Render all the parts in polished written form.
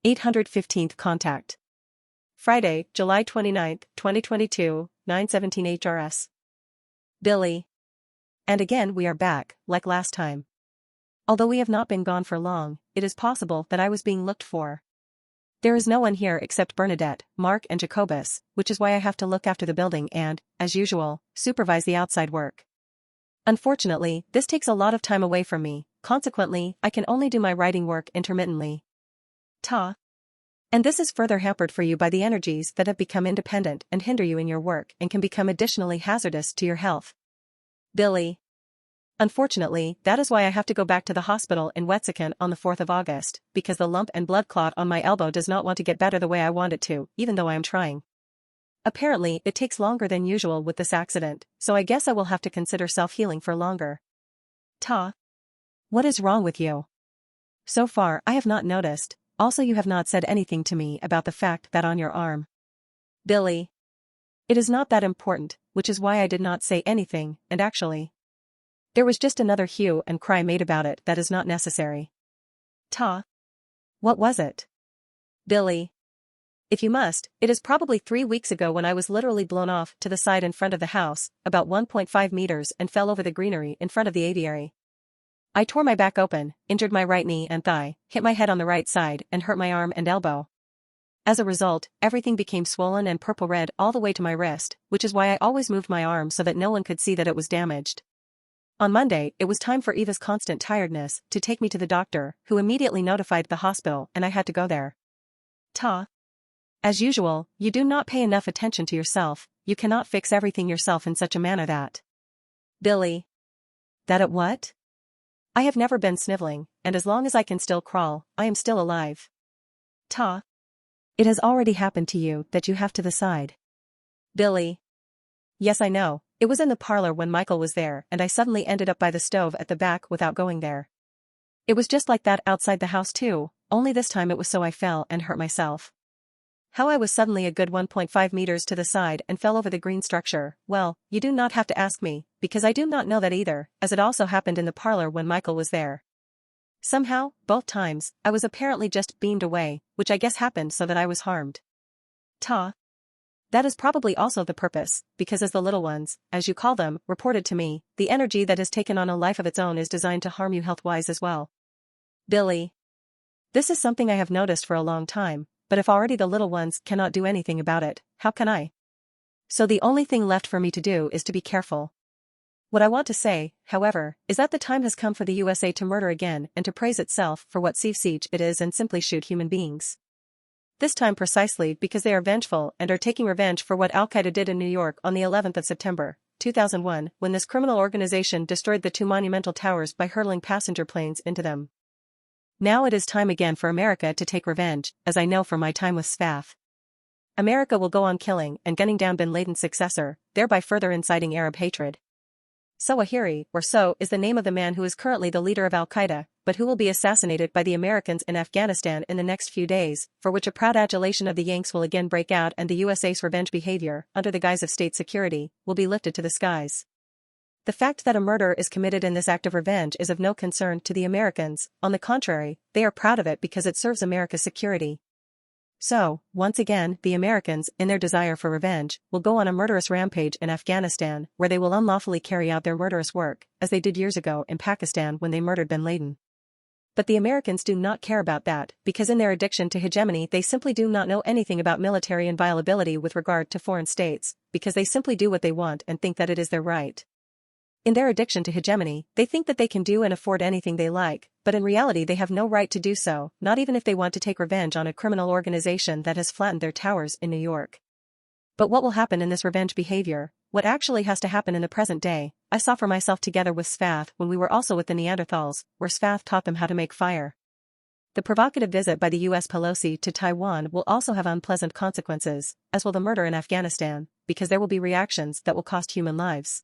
815th contact. Friday, July 29, 2022, 9:17 HRS. Billy. And again we are back, like last time. Although we have not been gone for long, it is possible that I was being looked for. There is no one here except Bernadette, Mark and Jacobus, which is why I have to look after the building and, as usual, supervise the outside work. Unfortunately, this takes a lot of time away from me, consequently, I can only do my writing work intermittently. And this is further hampered for you by the energies that have become independent and hinder you in your work and can become additionally hazardous to your health. Billy. Unfortunately, that is why I have to go back to the hospital in Wetzikon on the 4th of August, because the lump and blood clot on my elbow does not want to get better the way I want it to, even though I am trying. Apparently, it takes longer than usual with this accident, so I guess I will have to consider self-healing for longer. What is wrong with you? So far, I have not noticed. Also, you have not said anything to me about the fact that on your arm. Billy. It is not that important, which is why I did not say anything, and actually, there was just another hue and cry made about it that is not necessary. What was it? Billy. If you must, it is probably 3 weeks ago when I was literally blown off to the side in front of the house, about 1.5 meters and fell over the greenery in front of the aviary. I tore my back open, injured my right knee and thigh, hit my head on the right side and hurt my arm and elbow. As a result, everything became swollen and purple red all the way to my wrist, which is why I always moved my arm so that no one could see that it was damaged. On Monday, it was time for Eva's constant tiredness to take me to the doctor, who immediately notified the hospital and I had to go there. As usual, you do not pay enough attention to yourself, you cannot fix everything yourself in such a manner that. Billy. That at what? I have never been sniveling, and as long as I can still crawl, I am still alive. It has already happened to you that you have to the side. Billy. Yes, I know. It was in the parlor when Michael was there and I suddenly ended up by the stove at the back without going there. It was just like that outside the house too, only this time it was so I fell and hurt myself. How I was suddenly a good 1.5 meters to the side and fell over the green structure, well, you do not have to ask me, because I do not know that either, as it also happened in the parlor when Michael was there. Somehow, both times, I was apparently just beamed away, which I guess happened so that I was harmed. That is probably also the purpose, because as the little ones, as you call them, reported to me, the energy that has taken on a life of its own is designed to harm you health-wise as well. Billy. This is something I have noticed for a long time, but if already the little ones cannot do anything about it, how can I? So the only thing left for me to do is to be careful. What I want to say, however, is that the time has come for the USA to murder again and to praise itself for what siege it is and simply shoot human beings. This time precisely because they are vengeful and are taking revenge for what Al-Qaeda did in New York on the 11th of September, 2001, when this criminal organization destroyed the 2 monumental towers by hurtling passenger planes into them. Now it is time again for America to take revenge, as I know from my time with SFAF. America will go on killing and gunning down bin Laden's successor, thereby further inciting Arab hatred. Zawahiri, or So, is the name of the man who is currently the leader of Al-Qaeda, but who will be assassinated by the Americans in Afghanistan in the next few days, for which a proud adulation of the Yanks will again break out and the USA's revenge behavior, under the guise of state security, will be lifted to the skies. The fact that a murder is committed in this act of revenge is of no concern to the Americans, on the contrary, they are proud of it because it serves America's security. So, once again, the Americans, in their desire for revenge, will go on a murderous rampage in Afghanistan, where they will unlawfully carry out their murderous work, as they did years ago in Pakistan when they murdered bin Laden. But the Americans do not care about that, because in their addiction to hegemony they simply do not know anything about military inviolability with regard to foreign states, because they simply do what they want and think that it is their right. In their addiction to hegemony, they think that they can do and afford anything they like, but in reality they have no right to do so, not even if they want to take revenge on a criminal organization that has flattened their towers in New York. But what will happen in this revenge behavior, what actually has to happen in the present day, I saw for myself together with SFAF when we were also with the Neanderthals, where SFAF taught them how to make fire. The provocative visit by the US Pelosi to Taiwan will also have unpleasant consequences, as will the murder in Afghanistan, because there will be reactions that will cost human lives.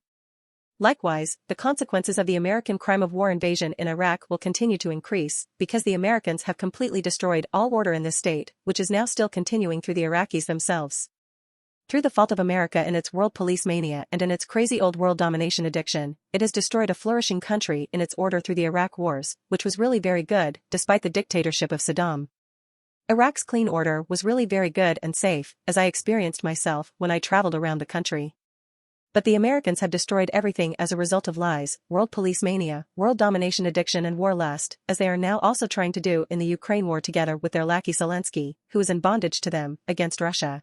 Likewise, the consequences of the American crime of war invasion in Iraq will continue to increase, because the Americans have completely destroyed all order in this state, which is now still continuing through the Iraqis themselves. Through the fault of America in its world police mania and in its crazy old world domination addiction, it has destroyed a flourishing country in its order through the Iraq wars, which was really very good, despite the dictatorship of Saddam. Iraq's clean order was really very good and safe, as I experienced myself when I traveled around the country. But the Americans have destroyed everything as a result of lies, world police mania, world domination addiction and war lust, as they are now also trying to do in the Ukraine war together with their lackey Zelensky, who is in bondage to them, against Russia.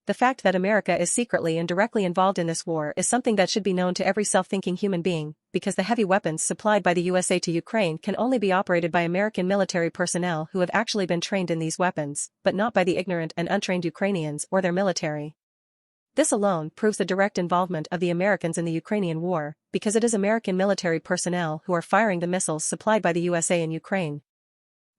The fact that America is secretly and directly involved in this war is something that should be known to every self-thinking human being, because the heavy weapons supplied by the USA to Ukraine can only be operated by American military personnel who have actually been trained in these weapons, but not by the ignorant and untrained Ukrainians or their military. This alone proves the direct involvement of the Americans in the Ukrainian war, because it is American military personnel who are firing the missiles supplied by the USA in Ukraine.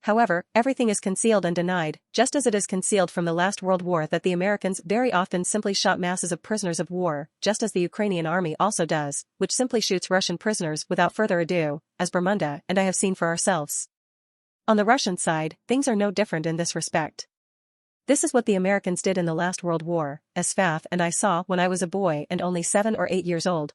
However, everything is concealed and denied, just as it is concealed from the last World War that the Americans very often simply shot masses of prisoners of war, just as the Ukrainian army also does, which simply shoots Russian prisoners without further ado, as Bermuda and I have seen for ourselves. On the Russian side, things are no different in this respect. This is what the Americans did in the last World War, as Sfath and I saw when I was a boy and only 7 or 8 years old.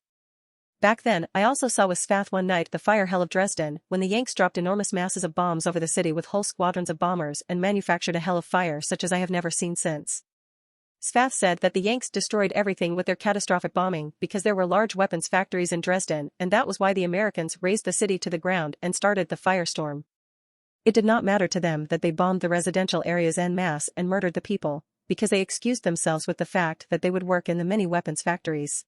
Back then, I also saw with Sfath one night the fire hell of Dresden, when the Yanks dropped enormous masses of bombs over the city with whole squadrons of bombers and manufactured a hell of fire such as I have never seen since. Sfath said that the Yanks destroyed everything with their catastrophic bombing because there were large weapons factories in Dresden, and that was why the Americans razed the city to the ground and started the firestorm. It did not matter to them that they bombed the residential areas en masse and murdered the people, because they excused themselves with the fact that they would work in the many weapons factories.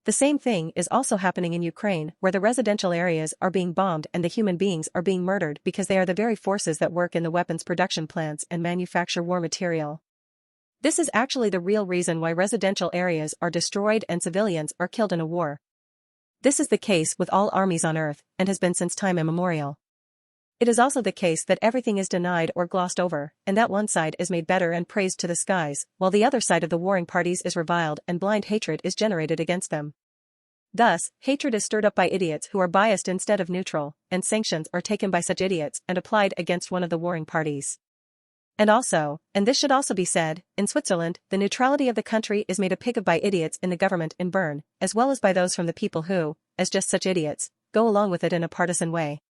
The same thing is also happening in Ukraine, where the residential areas are being bombed and the human beings are being murdered because they are the very forces that work in the weapons production plants and manufacture war material. This is actually the real reason why residential areas are destroyed and civilians are killed in a war. This is the case with all armies on Earth, and has been since time immemorial. It is also the case that everything is denied or glossed over, and that one side is made better and praised to the skies, while the other side of the warring parties is reviled and blind hatred is generated against them. Thus, hatred is stirred up by idiots who are biased instead of neutral, and sanctions are taken by such idiots and applied against one of the warring parties. And also, and this should also be said, in Switzerland, the neutrality of the country is made a pig of by idiots in the government in Bern, as well as by those from the people who, as just such idiots, go along with it in a partisan way.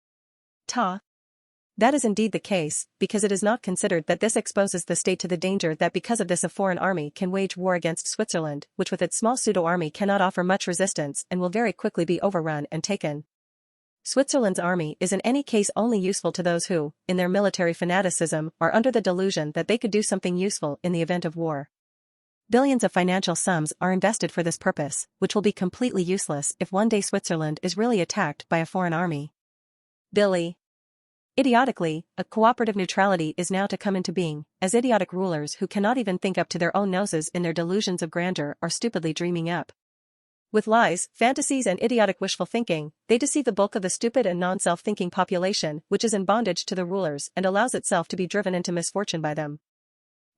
That is indeed the case, because it is not considered that this exposes the state to the danger that because of this a foreign army can wage war against Switzerland, which with its small pseudo-army cannot offer much resistance and will very quickly be overrun and taken. Switzerland's army is in any case only useful to those who, in their military fanaticism, are under the delusion that they could do something useful in the event of war. Billions of financial sums are invested for this purpose, which will be completely useless if one day Switzerland is really attacked by a foreign army. Billy. Idiotically, a cooperative neutrality is now to come into being, as idiotic rulers who cannot even think up to their own noses in their delusions of grandeur are stupidly dreaming up. With lies, fantasies and idiotic wishful thinking, they deceive the bulk of the stupid and non-self-thinking population which is in bondage to the rulers and allows itself to be driven into misfortune by them.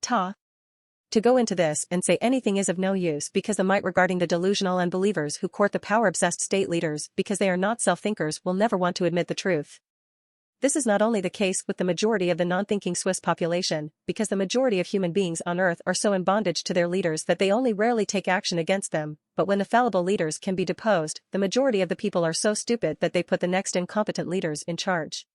To go into this and say anything is of no use because the might regarding the delusional unbelievers who court the power-obsessed state leaders because they are not self-thinkers will never want to admit the truth. This is not only the case with the majority of the non-thinking Swiss population, because the majority of human beings on Earth are so in bondage to their leaders that they only rarely take action against them, but when the fallible leaders can be deposed, the majority of the people are so stupid that they put the next incompetent leaders in charge.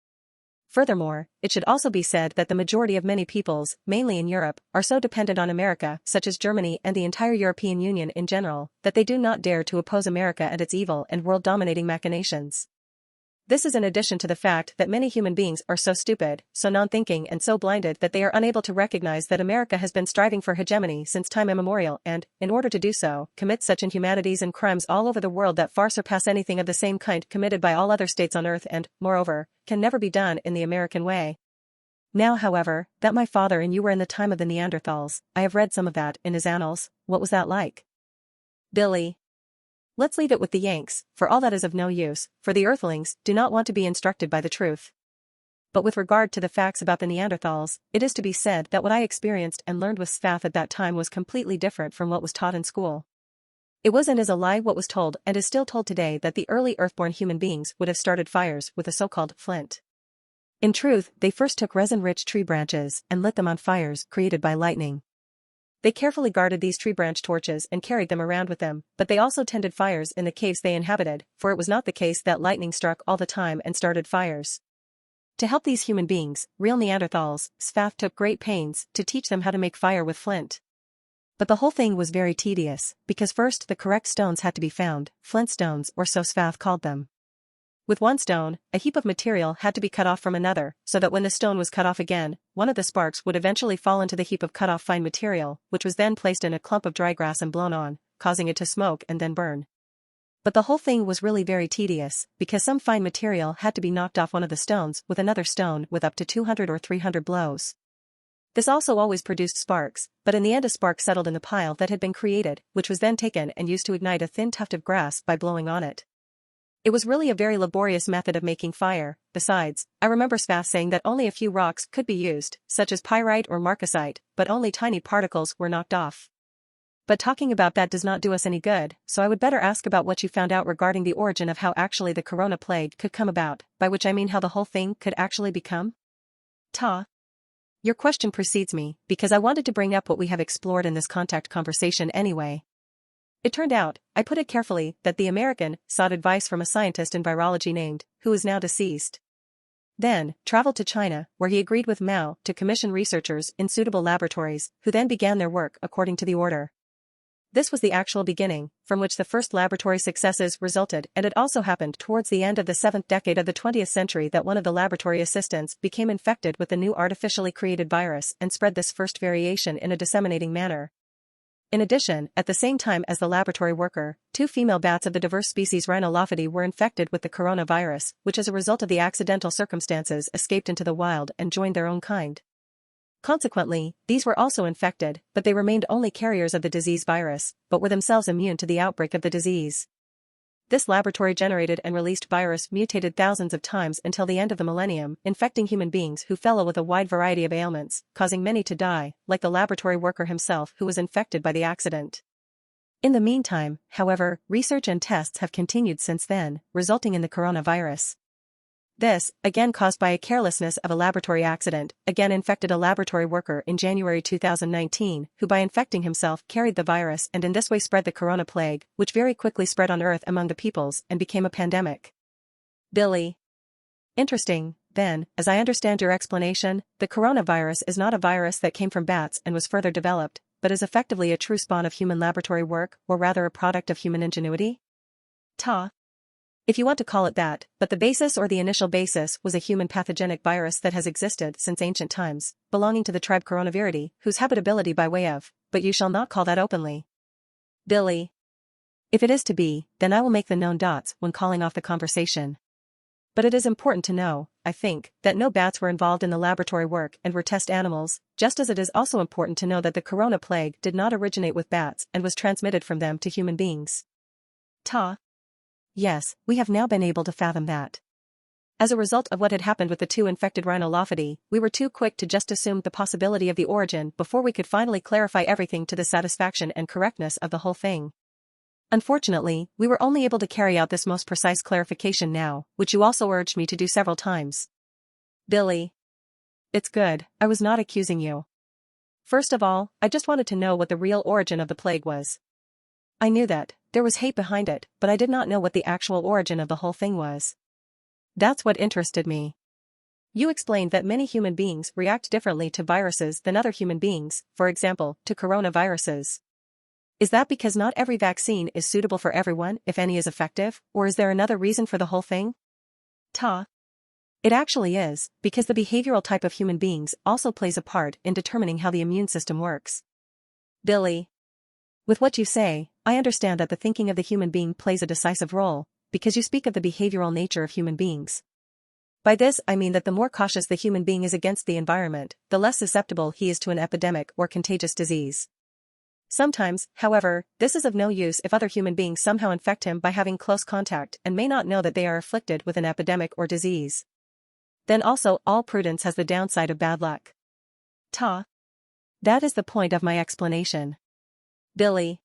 Furthermore, it should also be said that the majority of many peoples, mainly in Europe, are so dependent on America, such as Germany and the entire European Union in general, that they do not dare to oppose America and its evil and world-dominating machinations. This is in addition to the fact that many human beings are so stupid, so non-thinking and so blinded that they are unable to recognize that America has been striving for hegemony since time immemorial and, in order to do so, commits such inhumanities and crimes all over the world that far surpass anything of the same kind committed by all other states on Earth and, moreover, can never be done in the American way. Now, however, that my father and you were in the time of the Neanderthals, I have read some of that in his annals. What was that like? Billy. Let's leave it with the Yanks, for all that is of no use, for the Earthlings do not want to be instructed by the truth. But with regard to the facts about the Neanderthals, it is to be said that what I experienced and learned with Sfath at that time was completely different from what was taught in school. It was and is a lie what was told and is still told today that the early earthborn human beings would have started fires with a so-called flint. In truth, they first took resin-rich tree branches and lit them on fires created by lightning. They carefully guarded these tree branch torches and carried them around with them, but they also tended fires in the caves they inhabited, for it was not the case that lightning struck all the time and started fires. To help these human beings, real Neanderthals, Svath took great pains to teach them how to make fire with flint. But the whole thing was very tedious, because first the correct stones had to be found, flint stones or so Svath called them. With one stone, a heap of material had to be cut off from another, so that when the stone was cut off again, one of the sparks would eventually fall into the heap of cut-off fine material, which was then placed in a clump of dry grass and blown on, causing it to smoke and then burn. But the whole thing was really very tedious, because some fine material had to be knocked off one of the stones with another stone with up to 200 or 300 blows. This also always produced sparks, but in the end a spark settled in the pile that had been created, which was then taken and used to ignite a thin tuft of grass by blowing on it. It was really a very laborious method of making fire. Besides, I remember Svath saying that only a few rocks could be used, such as pyrite or marcasite, but only tiny particles were knocked off. But talking about that does not do us any good, so I would better ask about what you found out regarding the origin of how actually the corona plague could come about, by which I mean how the whole thing could actually become. Ta. Your question precedes me, because I wanted to bring up what we have explored in this contact conversation anyway. It turned out, I put it carefully, that the American sought advice from a scientist in virology named, who is now deceased. Then, traveled to China, where he agreed with Mao to commission researchers in suitable laboratories, who then began their work according to the order. This was the actual beginning, from which the first laboratory successes resulted, and it also happened towards the end of the 7th decade of the 20th century that one of the laboratory assistants became infected with the new artificially created virus and spread this first variation in a disseminating manner. In addition, at the same time as the laboratory worker, 2 female bats of the diverse species Rhinolophidae were infected with the coronavirus, which as a result of the accidental circumstances escaped into the wild and joined their own kind. Consequently, these were also infected, but they remained only carriers of the disease virus, but were themselves immune to the outbreak of the disease. This laboratory-generated and released virus mutated thousands of times until the end of the millennium, infecting human beings who fell ill with a wide variety of ailments, causing many to die, like the laboratory worker himself who was infected by the accident. In the meantime, however, research and tests have continued since then, resulting in the coronavirus. This, again caused by a carelessness of a laboratory accident, again infected a laboratory worker in January 2019, who by infecting himself carried the virus and in this way spread the corona plague, which very quickly spread on Earth among the peoples and became a pandemic. Billy. Interesting, then, as I understand your explanation, the coronavirus is not a virus that came from bats and was further developed, but is effectively a true spawn of human laboratory work, or rather a product of human ingenuity? Ta. If you want to call it that, but the basis or the initial basis was a human pathogenic virus that has existed since ancient times, belonging to the tribe Coronaviridae, whose habitability by way of, but you shall not call that openly. Billy. If it is to be, then I will make the known dots when calling off the conversation. But it is important to know, I think, that no bats were involved in the laboratory work and were test animals, just as it is also important to know that the corona plague did not originate with bats and was transmitted from them to human beings. Ta. Yes, we have now been able to fathom that. As a result of what had happened with the 2 infected Rhinolophidae, we were too quick to just assume the possibility of the origin before we could finally clarify everything to the satisfaction and correctness of the whole thing. Unfortunately, we were only able to carry out this most precise clarification now, which you also urged me to do several times. Billy. It's good, I was not accusing you. First of all, I just wanted to know what the real origin of the plague was. I knew that there was hate behind it, but I did not know what the actual origin of the whole thing was. That's what interested me. You explained that many human beings react differently to viruses than other human beings, for example, to coronaviruses. Is that because not every vaccine is suitable for everyone if any is effective, or is there another reason for the whole thing? Ta. It actually is, because the behavioral type of human beings also plays a part in determining how the immune system works. Billy. With what you say, I understand that the thinking of the human being plays a decisive role, because you speak of the behavioral nature of human beings. By this I mean that the more cautious the human being is against the environment, the less susceptible he is to an epidemic or contagious disease. Sometimes, however, this is of no use if other human beings somehow infect him by having close contact and may not know that they are afflicted with an epidemic or disease. Then also all prudence has the downside of bad luck. Ta. That is the point of my explanation. Billy.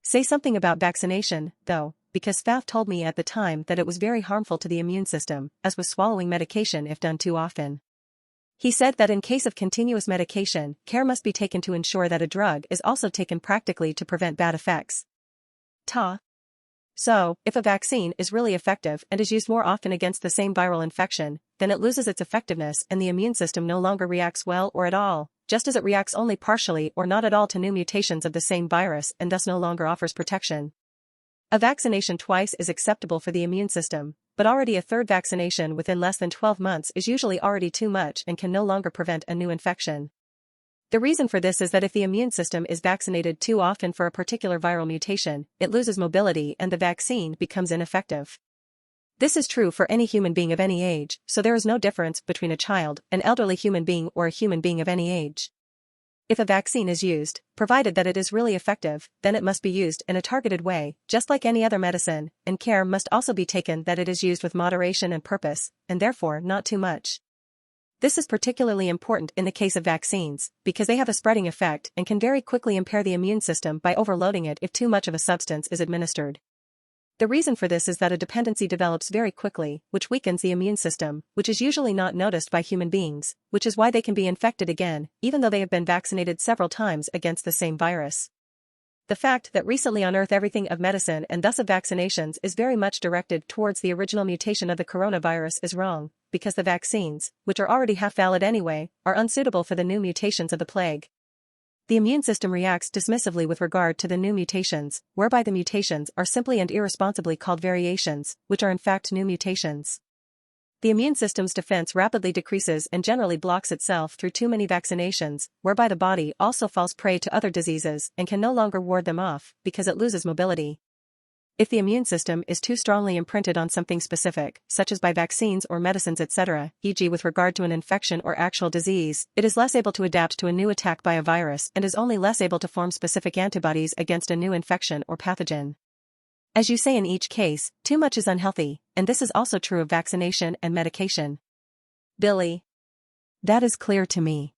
Say something about vaccination, though, because Pfaff told me at the time that it was very harmful to the immune system, as was swallowing medication if done too often. He said that in case of continuous medication, care must be taken to ensure that a drug is also taken practically to prevent bad effects. Ta. So, if a vaccine is really effective and is used more often against the same viral infection, then it loses its effectiveness and the immune system no longer reacts well or at all, just as it reacts only partially or not at all to new mutations of the same virus and thus no longer offers protection. A vaccination twice is acceptable for the immune system, but already a third vaccination within less than 12 months is usually already too much and can no longer prevent a new infection. The reason for this is that if the immune system is vaccinated too often for a particular viral mutation, it loses mobility and the vaccine becomes ineffective. This is true for any human being of any age, so there is no difference between a child, an elderly human being or a human being of any age. If a vaccine is used, provided that it is really effective, then it must be used in a targeted way, just like any other medicine, and care must also be taken that it is used with moderation and purpose, and therefore not too much. This is particularly important in the case of vaccines, because they have a spreading effect and can very quickly impair the immune system by overloading it if too much of a substance is administered. The reason for this is that a dependency develops very quickly, which weakens the immune system, which is usually not noticed by human beings, which is why they can be infected again, even though they have been vaccinated several times against the same virus. The fact that recently on Earth everything of medicine and thus of vaccinations is very much directed towards the original mutation of the coronavirus is wrong, because the vaccines, which are already half valid anyway, are unsuitable for the new mutations of the plague. The immune system reacts dismissively with regard to the new mutations, whereby the mutations are simply and irresponsibly called variations, which are in fact new mutations. The immune system's defense rapidly decreases and generally blocks itself through too many vaccinations, whereby the body also falls prey to other diseases and can no longer ward them off, because it loses mobility. If the immune system is too strongly imprinted on something specific, such as by vaccines or medicines etc., e.g. with regard to an infection or actual disease, it is less able to adapt to a new attack by a virus and is only less able to form specific antibodies against a new infection or pathogen. As you say in each case, too much is unhealthy, and this is also true of vaccination and medication. Billy. That is clear to me.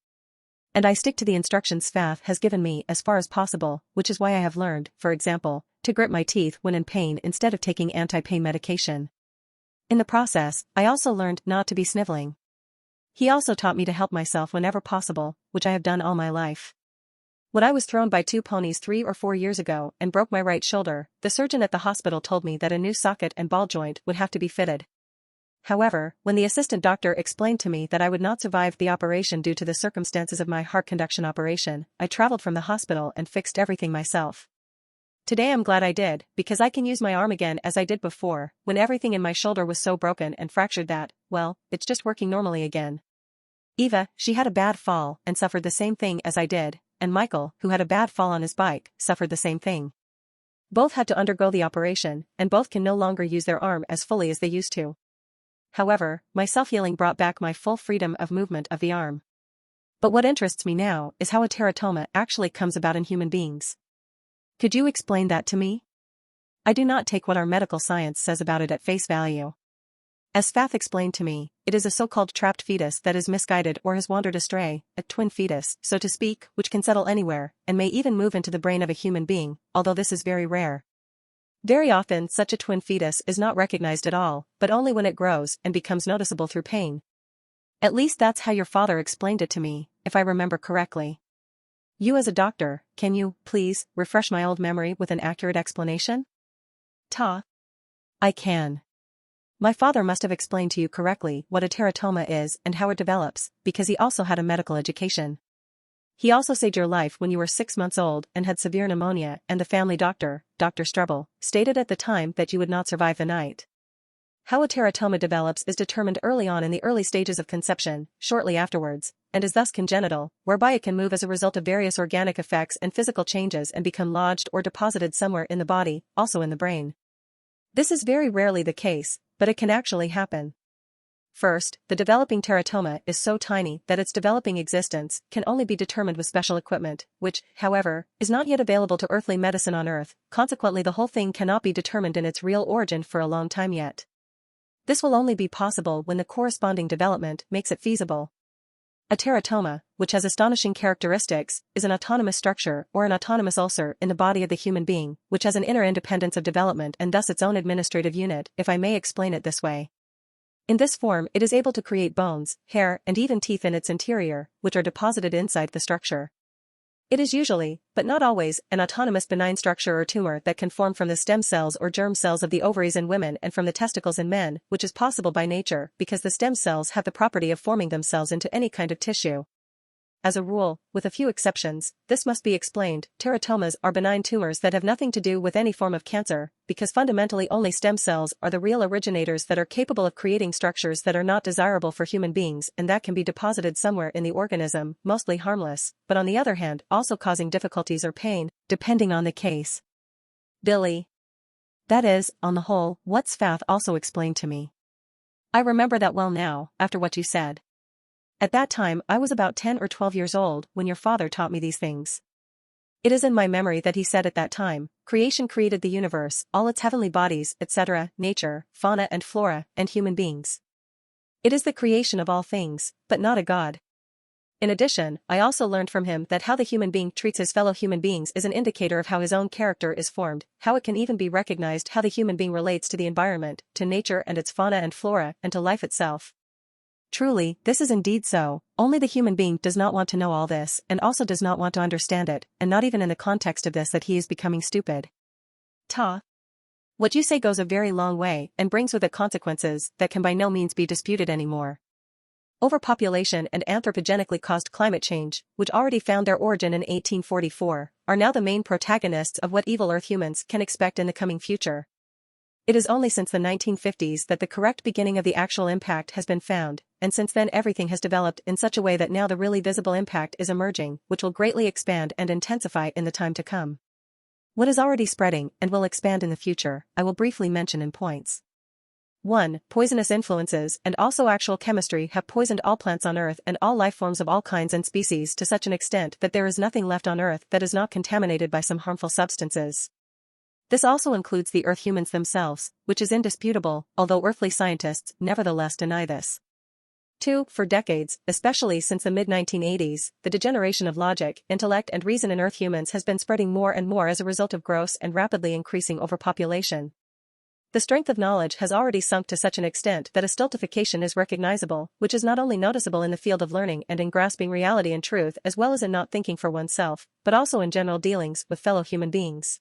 And I stick to the instructions FAF has given me as far as possible, which is why I have learned, for example, to grit my teeth when in pain instead of taking anti-pain medication. In the process, I also learned not to be sniveling. He also taught me to help myself whenever possible, which I have done all my life. When I was thrown by two ponies 3 or 4 years ago and broke my right shoulder, the surgeon at the hospital told me that a new socket and ball joint would have to be fitted. However, when the assistant doctor explained to me that I would not survive the operation due to the circumstances of my heart conduction operation, I traveled from the hospital and fixed everything myself. Today I'm glad I did, because I can use my arm again as I did before, when everything in my shoulder was so broken and fractured that, well, it's just working normally again. Eva, she had a bad fall and suffered the same thing as I did, and Michael, who had a bad fall on his bike, suffered the same thing. Both had to undergo the operation, and both can no longer use their arm as fully as they used to. However, my self-healing brought back my full freedom of movement of the arm. But what interests me now is how a teratoma actually comes about in human beings. Could you explain that to me? I do not take what our medical science says about it at face value. As Fath explained to me, it is a so-called trapped fetus that is misguided or has wandered astray, a twin fetus, so to speak, which can settle anywhere, and may even move into the brain of a human being, although this is very rare. Very often such a twin fetus is not recognized at all, but only when it grows and becomes noticeable through pain. At least that's how your father explained it to me, if I remember correctly. You as a doctor, can you, please, refresh my old memory with an accurate explanation? Ta. I can. My father must have explained to you correctly what a teratoma is and how it develops, because he also had a medical education. He also saved your life when you were 6 months old and had severe pneumonia, and the family doctor, Dr. Strubble, stated at the time that you would not survive the night. How a teratoma develops is determined early on in the early stages of conception, shortly afterwards, and is thus congenital, whereby it can move as a result of various organic effects and physical changes and become lodged or deposited somewhere in the body, also in the brain. This is very rarely the case, but it can actually happen. First, the developing teratoma is so tiny that its developing existence can only be determined with special equipment, which, however, is not yet available to earthly medicine on Earth. Consequently, the whole thing cannot be determined in its real origin for a long time yet. This will only be possible when the corresponding development makes it feasible. A teratoma, which has astonishing characteristics, is an autonomous structure or an autonomous ulcer in the body of the human being, which has an inner independence of development and thus its own administrative unit, if I may explain it this way. In this form, it is able to create bones, hair, and even teeth in its interior, which are deposited inside the structure. It is usually, but not always, an autonomous benign structure or tumor that can form from the stem cells or germ cells of the ovaries in women and from the testicles in men, which is possible by nature because the stem cells have the property of forming themselves into any kind of tissue. As a rule, with a few exceptions, this must be explained, teratomas are benign tumors that have nothing to do with any form of cancer, because fundamentally only stem cells are the real originators that are capable of creating structures that are not desirable for human beings and that can be deposited somewhere in the organism, mostly harmless, but on the other hand also causing difficulties or pain, depending on the case. Billy. That is, on the whole, what Sfath also explained to me. I remember that well now, after what you said. At that time I was about 10 or 12 years old when your father taught me these things. It is in my memory that he said at that time, creation created the universe, all its heavenly bodies, etc., nature, fauna and flora, and human beings. It is the creation of all things, but not a god. In addition, I also learned from him that how the human being treats his fellow human beings is an indicator of how his own character is formed, how it can even be recognized how the human being relates to the environment, to nature and its fauna and flora, and to life itself. Truly, this is indeed so, only the human being does not want to know all this and also does not want to understand it, and not even in the context of this that he is becoming stupid. What you say goes a very long way and brings with it consequences that can by no means be disputed anymore. Overpopulation and anthropogenically caused climate change, which already found their origin in 1844, are now the main protagonists of what evil Earth humans can expect in the coming future. It is only since the 1950s that the correct beginning of the actual impact has been found, and since then everything has developed in such a way that now the really visible impact is emerging, which will greatly expand and intensify in the time to come. What is already spreading and will expand in the future, I will briefly mention in points. 1. Poisonous influences and also actual chemistry have poisoned all plants on Earth and all life forms of all kinds and species to such an extent that there is nothing left on Earth that is not contaminated by some harmful substances. This also includes the Earth humans themselves, which is indisputable, although earthly scientists nevertheless deny this. 2. For decades, especially since the mid-1980s, the degeneration of logic, intellect and reason in Earth humans has been spreading more and more as a result of gross and rapidly increasing overpopulation. The strength of knowledge has already sunk to such an extent that a stultification is recognizable, which is not only noticeable in the field of learning and in grasping reality and truth as well as in not thinking for oneself, but also in general dealings with fellow human beings.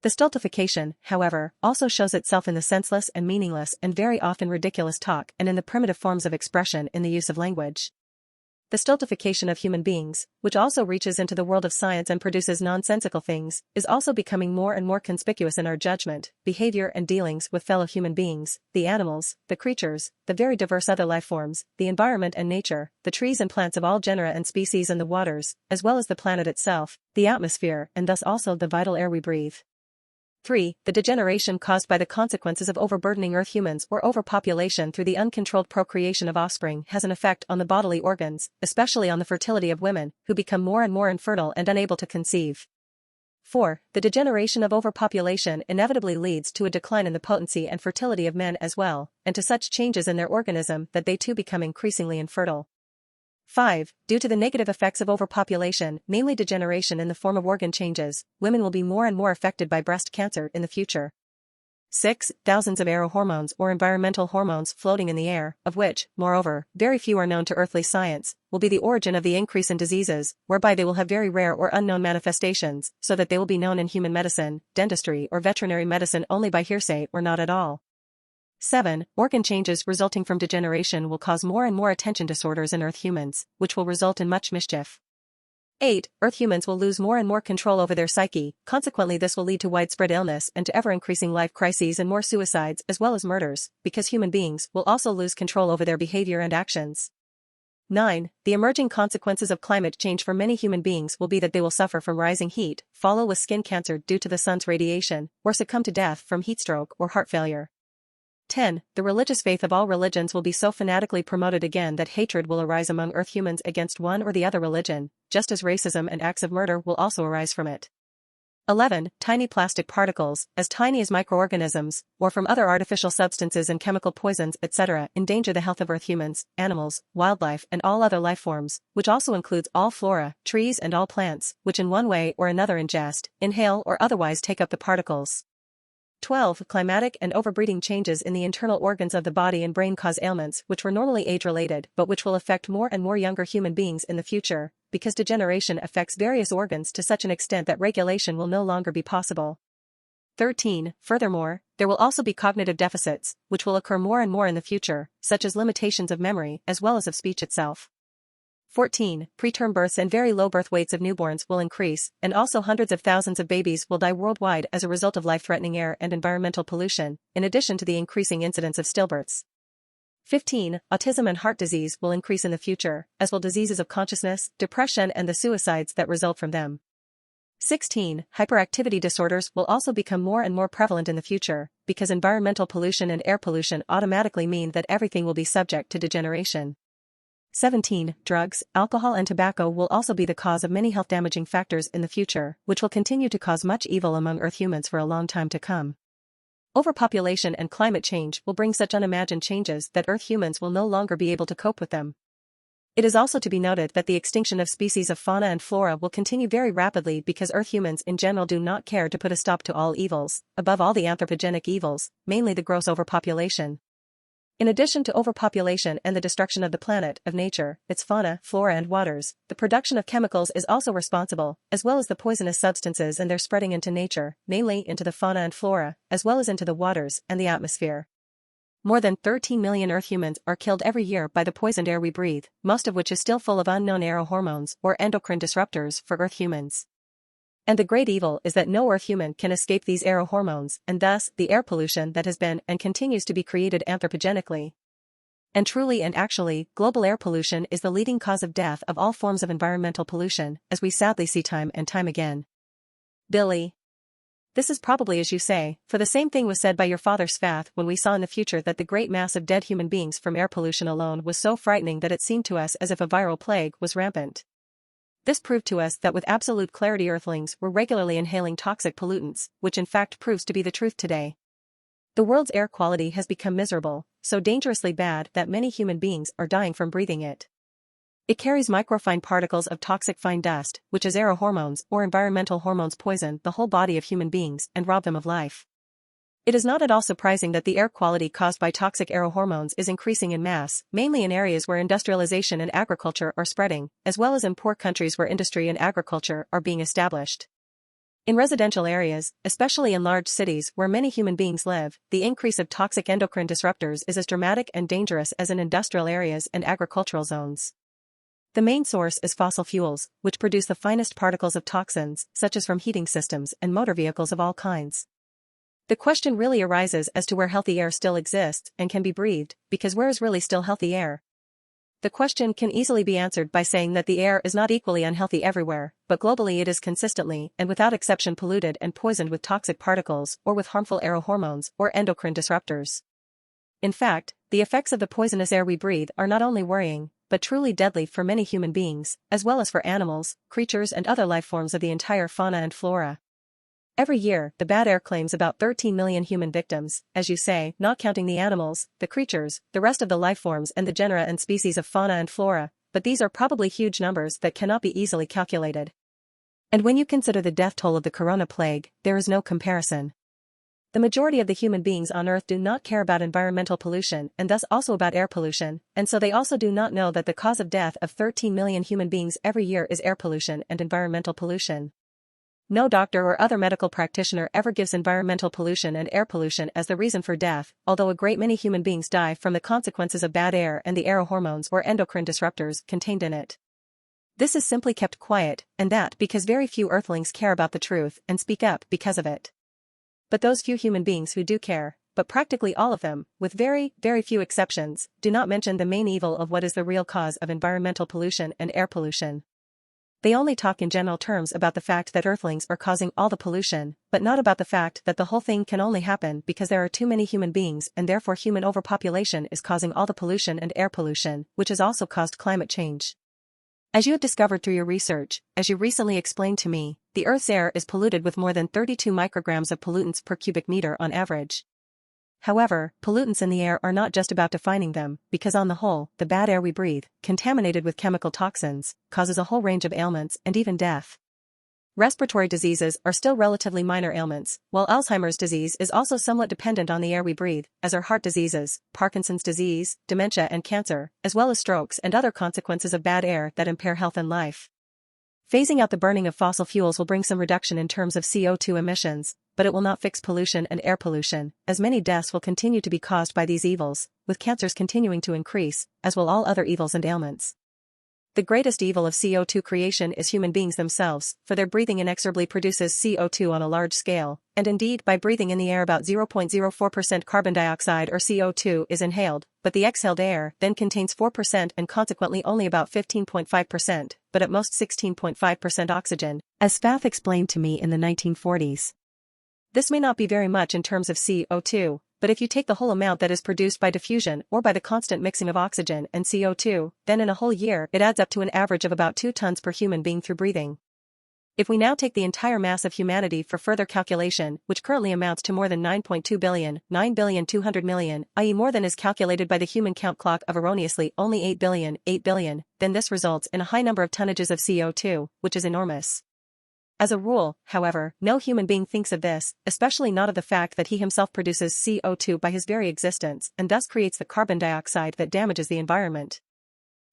The stultification, however, also shows itself in the senseless and meaningless and very often ridiculous talk and in the primitive forms of expression in the use of language. The stultification of human beings, which also reaches into the world of science and produces nonsensical things, is also becoming more and more conspicuous in our judgment, behavior and dealings with fellow human beings, the animals, the creatures, the very diverse other life forms, the environment and nature, the trees and plants of all genera and species and the waters, as well as the planet itself, the atmosphere and thus also the vital air we breathe. 3. The degeneration caused by the consequences of overburdening Earth humans or overpopulation through the uncontrolled procreation of offspring has an effect on the bodily organs, especially on the fertility of women, who become more and more infertile and unable to conceive. 4. The degeneration of overpopulation inevitably leads to a decline in the potency and fertility of men as well, and to such changes in their organism that they too become increasingly infertile. 5. Due to the negative effects of overpopulation, namely degeneration in the form of organ changes, women will be more and more affected by breast cancer in the future. 6. Thousands of aerohormones or environmental hormones floating in the air, of which, moreover, very few are known to earthly science, will be the origin of the increase in diseases, whereby they will have very rare or unknown manifestations, so that they will be known in human medicine, dentistry or veterinary medicine only by hearsay or not at all. 7. Organ changes resulting from degeneration will cause more and more attention disorders in Earth humans, which will result in much mischief. 8. Earth humans will lose more and more control over their psyche, consequently this will lead to widespread illness and to ever-increasing life crises and more suicides as well as murders, because human beings will also lose control over their behavior and actions. 9. The emerging consequences of climate change for many human beings will be that they will suffer from rising heat, follow with skin cancer due to the sun's radiation, or succumb to death from heatstroke or heart failure. 10. The religious faith of all religions will be so fanatically promoted again that hatred will arise among Earth humans against one or the other religion, just as racism and acts of murder will also arise from it. 11. Tiny plastic particles, as tiny as microorganisms, or from other artificial substances and chemical poisons, etc., endanger the health of Earth humans, animals, wildlife and all other life forms, which also includes all flora, trees and all plants, which in one way or another ingest, inhale or otherwise take up the particles. 12. Climatic and overbreeding changes in the internal organs of the body and brain cause ailments which were normally age-related but which will affect more and more younger human beings in the future, because degeneration affects various organs to such an extent that regulation will no longer be possible. 13. Furthermore, there will also be cognitive deficits, which will occur more and more in the future, such as limitations of memory as well as of speech itself. 14. Preterm births and very low birth weights of newborns will increase, and also hundreds of thousands of babies will die worldwide as a result of life-threatening air and environmental pollution, in addition to the increasing incidence of stillbirths. 15. Autism and heart disease will increase in the future, as will diseases of consciousness, depression and the suicides that result from them. 16. Hyperactivity disorders will also become more and more prevalent in the future, because environmental pollution and air pollution automatically mean that everything will be subject to degeneration. 17. Drugs, alcohol and tobacco will also be the cause of many health-damaging factors in the future, which will continue to cause much evil among Earth humans for a long time to come. Overpopulation and climate change will bring such unimagined changes that Earth humans will no longer be able to cope with them. It is also to be noted that the extinction of species of fauna and flora will continue very rapidly because Earth humans in general do not care to put a stop to all evils, above all the anthropogenic evils, mainly the gross overpopulation. In addition to overpopulation and the destruction of the planet, of nature, its fauna, flora and waters, the production of chemicals is also responsible, as well as the poisonous substances and their spreading into nature, namely into the fauna and flora, as well as into the waters and the atmosphere. More than 13 million Earth humans are killed every year by the poisoned air we breathe, most of which is still full of unknown aerohormones or endocrine disruptors for Earth humans. And the great evil is that no Earth human can escape these aerohormones and thus the air pollution that has been and continues to be created anthropogenically. And truly and actually, global air pollution is the leading cause of death of all forms of environmental pollution, as we sadly see time and time again. Billy. This is probably as you say, for the same thing was said by your father Svath when we saw in the future that the great mass of dead human beings from air pollution alone was so frightening that it seemed to us as if a viral plague was rampant. This proved to us that with absolute clarity Earthlings were regularly inhaling toxic pollutants, which in fact proves to be the truth today. The world's air quality has become miserable, so dangerously bad that many human beings are dying from breathing it. It carries microfine particles of toxic fine dust, which as aerohormones or environmental hormones poison the whole body of human beings and rob them of life. It is not at all surprising that the air quality caused by toxic aerohormones is increasing in mass, mainly in areas where industrialization and agriculture are spreading, as well as in poor countries where industry and agriculture are being established. In residential areas, especially in large cities where many human beings live, the increase of toxic endocrine disruptors is as dramatic and dangerous as in industrial areas and agricultural zones. The main source is fossil fuels, which produce the finest particles of toxins, such as from heating systems and motor vehicles of all kinds. The question really arises as to where healthy air still exists and can be breathed, because where is really still healthy air? The question can easily be answered by saying that the air is not equally unhealthy everywhere, but globally it is consistently and without exception polluted and poisoned with toxic particles or with harmful aerohormones or endocrine disruptors. In fact, the effects of the poisonous air we breathe are not only worrying, but truly deadly for many human beings, as well as for animals, creatures and other life forms of the entire fauna and flora. Every year, the bad air claims about 13 million human victims, as you say, not counting the animals, the creatures, the rest of the life forms and the genera and species of fauna and flora, but these are probably huge numbers that cannot be easily calculated. And when you consider the death toll of the corona plague, there is no comparison. The majority of the human beings on Earth do not care about environmental pollution and thus also about air pollution, and so they also do not know that the cause of death of 13 million human beings every year is air pollution and environmental pollution. No doctor or other medical practitioner ever gives environmental pollution and air pollution as the reason for death, although a great many human beings die from the consequences of bad air and the aerohormones or endocrine disruptors contained in it. This is simply kept quiet, and that because very few Earthlings care about the truth and speak up because of it. But those few human beings who do care, but practically all of them, with very, very few exceptions, do not mention the main evil of what is the real cause of environmental pollution and air pollution. They only talk in general terms about the fact that Earthlings are causing all the pollution, but not about the fact that the whole thing can only happen because there are too many human beings and therefore human overpopulation is causing all the pollution and air pollution, which has also caused climate change. As you have discovered through your research, as you recently explained to me, the Earth's air is polluted with more than 32 micrograms of pollutants per cubic meter on average. However, pollutants in the air are not just about defining them, because on the whole, the bad air we breathe, contaminated with chemical toxins, causes a whole range of ailments and even death. Respiratory diseases are still relatively minor ailments, while Alzheimer's disease is also somewhat dependent on the air we breathe, as are heart diseases, Parkinson's disease, dementia and cancer, as well as strokes and other consequences of bad air that impair health and life. Phasing out the burning of fossil fuels will bring some reduction in terms of CO2 emissions, but it will not fix pollution and air pollution, as many deaths will continue to be caused by these evils, with cancers continuing to increase, as will all other evils and ailments. The greatest evil of CO2 creation is human beings themselves, for their breathing inexorably produces CO2 on a large scale, and indeed by breathing in the air about 0.04% carbon dioxide or CO2 is inhaled, but the exhaled air then contains 4% and consequently only about 15.5%, but at most 16.5% oxygen, as Spath explained to me in the 1940s. This may not be very much in terms of CO2, but if you take the whole amount that is produced by diffusion or by the constant mixing of oxygen and CO2, then in a whole year it adds up to an average of about 2 tons per human being through breathing. If we now take the entire mass of humanity for further calculation, which currently amounts to more than 9.2 billion, 9,200 million, i.e. more than is calculated by the human count clock of erroneously only 8 billion, then this results in a high number of tonnages of CO2, which is enormous. As a rule, however, no human being thinks of this, especially not of the fact that he himself produces CO2 by his very existence and thus creates the carbon dioxide that damages the environment.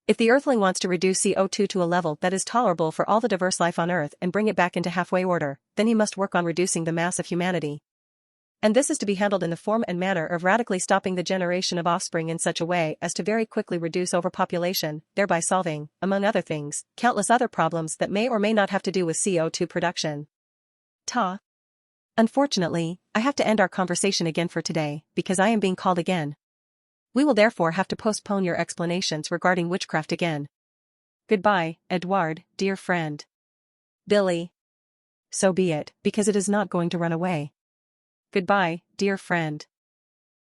If the Earthling wants to reduce CO2 to a level that is tolerable for all the diverse life on Earth and bring it back into halfway order, then he must work on reducing the mass of humanity. And this is to be handled in the form and manner of radically stopping the generation of offspring in such a way as to very quickly reduce overpopulation, thereby solving, among other things, countless other problems that may or may not have to do with CO2 production. Unfortunately, I have to end our conversation again for today, because I am being called again. We will therefore have to postpone your explanations regarding witchcraft again. Goodbye, Edouard, dear friend. Billy. So be it, because it is not going to run away. Goodbye, dear friend.